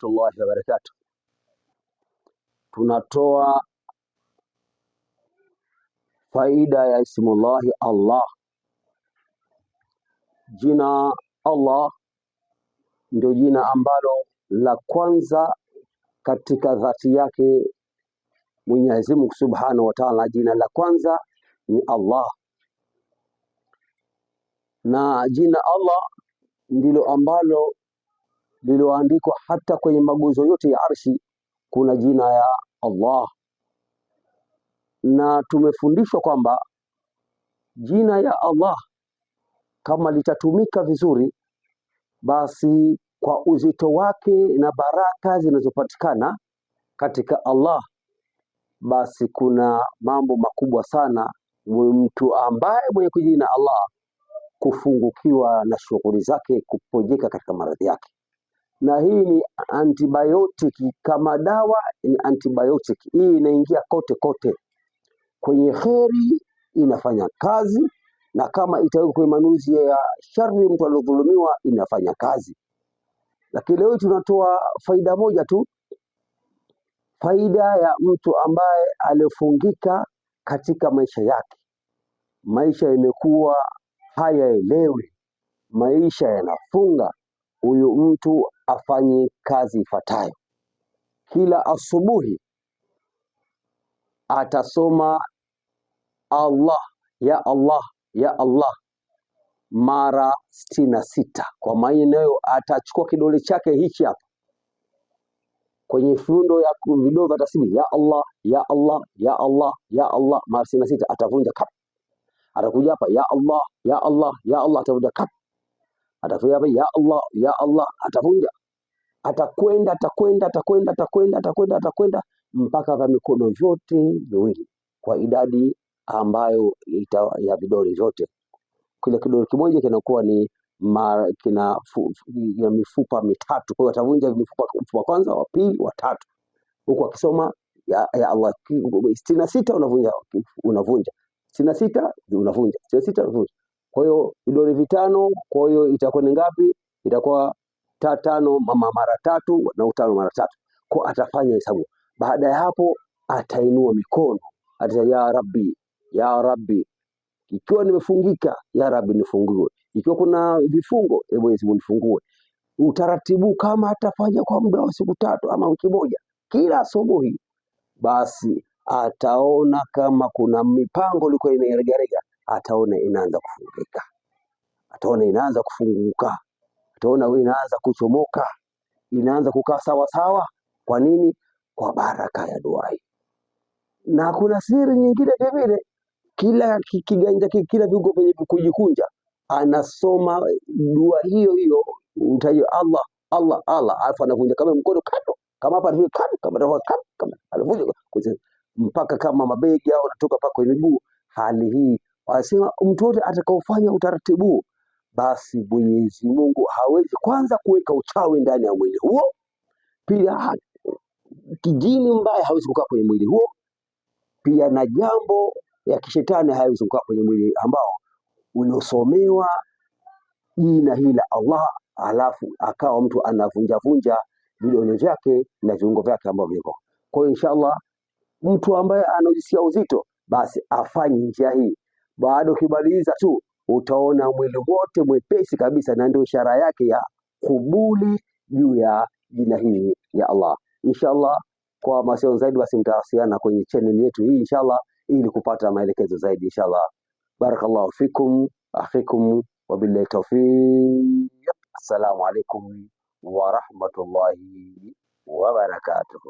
warahmatullahi wabarakatuh. Tunatoa faida ya ismullahi Allah. Jina Allah ndio jina ambalo la kwanza katika dhati yake Mwenyezi Mungu Subhanahu wa Ta'ala. Jina la kwanza ni Allah, na jina Allah ndilo ambalo lililoandikwa hata kwenye maguzo yote ya arshi kuna jina ya Allah, na tumefundishwa kwamba jina ya Allah kama litatumika vizuri, basi kwa uzito wake na baraka zinazopatikana katika Allah, basi kuna mambo makubwa sana mtu ambaye mwenye kujina Allah kufungukiwa na shughuli zake, kupojeka katika maradhi yake. Na hii ni antibiotiki, kama dawa ni antibiotiki. Hii inaingia kote kote, kwenye kheri inafanya kazi, na kama itawekwa kwenye manuzi ya shari, mtu aliyodhulumiwa, inafanya kazi. Lakini leo tunatoa faida moja tu, faida ya mtu ambaye alifungika katika maisha yake. Maisha imekuwa hayaelewi, maisha yanafunga. Huyu mtu afanye kazi ifuatayo. Kila asubuhi atasoma Allah ya Allah ya Allah mara 66. Kwa maana atachukua kidole chake hichi hapa kwenye fundo ya vidole vya tasbihi, ya Allah ya Allah ya Allah ya Allah mara 66, atavunja kap. Atakuja hapa ya Allah ya Allah ya Allah, atavunja kap. Atakuja hapa ya Allah ya Allah, atavunja. Atakwenda mpaka kwa mikono yote miwili, kwa idadi ambayo ya vidole vyote. Kila kidole kimoja kinakuwa ni kina mifupa mitatu. Kwa hiyo atavunja mfupa wa kwanza, wa pili, wa tatu, huku akisoma ya Allah. 66 unavunja 66 unavunja 66 unavunja. Kwa hiyo vidole vitano, kwa hiyo itakuwa ni ngapi? Itakuwa tano mara tatu na utano mara tatu. Kwa atafanya hesabu. Baada ya hapo atainua mikono, atasema ya Rabbi ya Rabbi, ikiwa nimefungika, ya Rabbi nifungue. Ikiwa kuna vifungo, Mwenyezi Mungu nifungue. Utaratibu kama atafanya kwa muda wa siku 3 ama wiki moja, kila asubuhi, basi ataona kama kuna mipango ilikuwa inaregarega, ataona inaanza kufungika, ataona inaanza kufunguka, ataona inaanza kuchomoka, inaanza kukaa sawa sawa. Kwa nini? Kwa baraka ya dua hii. Na kuna siri nyingine vile, kila kiganja, kila viungo vyenye kujikunja, anasoma dua hiyo hiyo, utaje Allah Allah Allah, alafu anavunja kama mkono kando, kama hapa hivi kando, kama anavunja mpaka kama mabegi au anatoka paka kwenye miguu. Hali hii wanasema mtu wote atakaofanya utaratibu, basi Mwenyezi Mungu hawezi kwanza kuweka uchawi ndani ya mwili huo, pia kijini mbaya hawezi kukaa kwenye mwili huo, pia na jambo ya kishetani hawezi kukaa kwenye mwili ambao uliosomewa jina hili la Allah, alafu akawa mtu anavunja vidole vyake na viungo vyake ambavyo viko. Kwa hiyo inshallah, mtu ambaye anajisikia uzito, basi afanye njia hii. Baada ukibaliza tu, utaona mwili wote mwepesi kabisa, na ndio ishara yake ya kubuli juu ya jina hili ya Allah. Inshallah, kwa mawasiliano zaidi, basi mtawasiliana kwenye channel yetu hii inshallah, ili kupata maelekezo zaidi inshallah. Barakallahu fikum akhikum wa billahi tawfiq. Assalamu alaikum wa rahmatullahi wa barakatuh.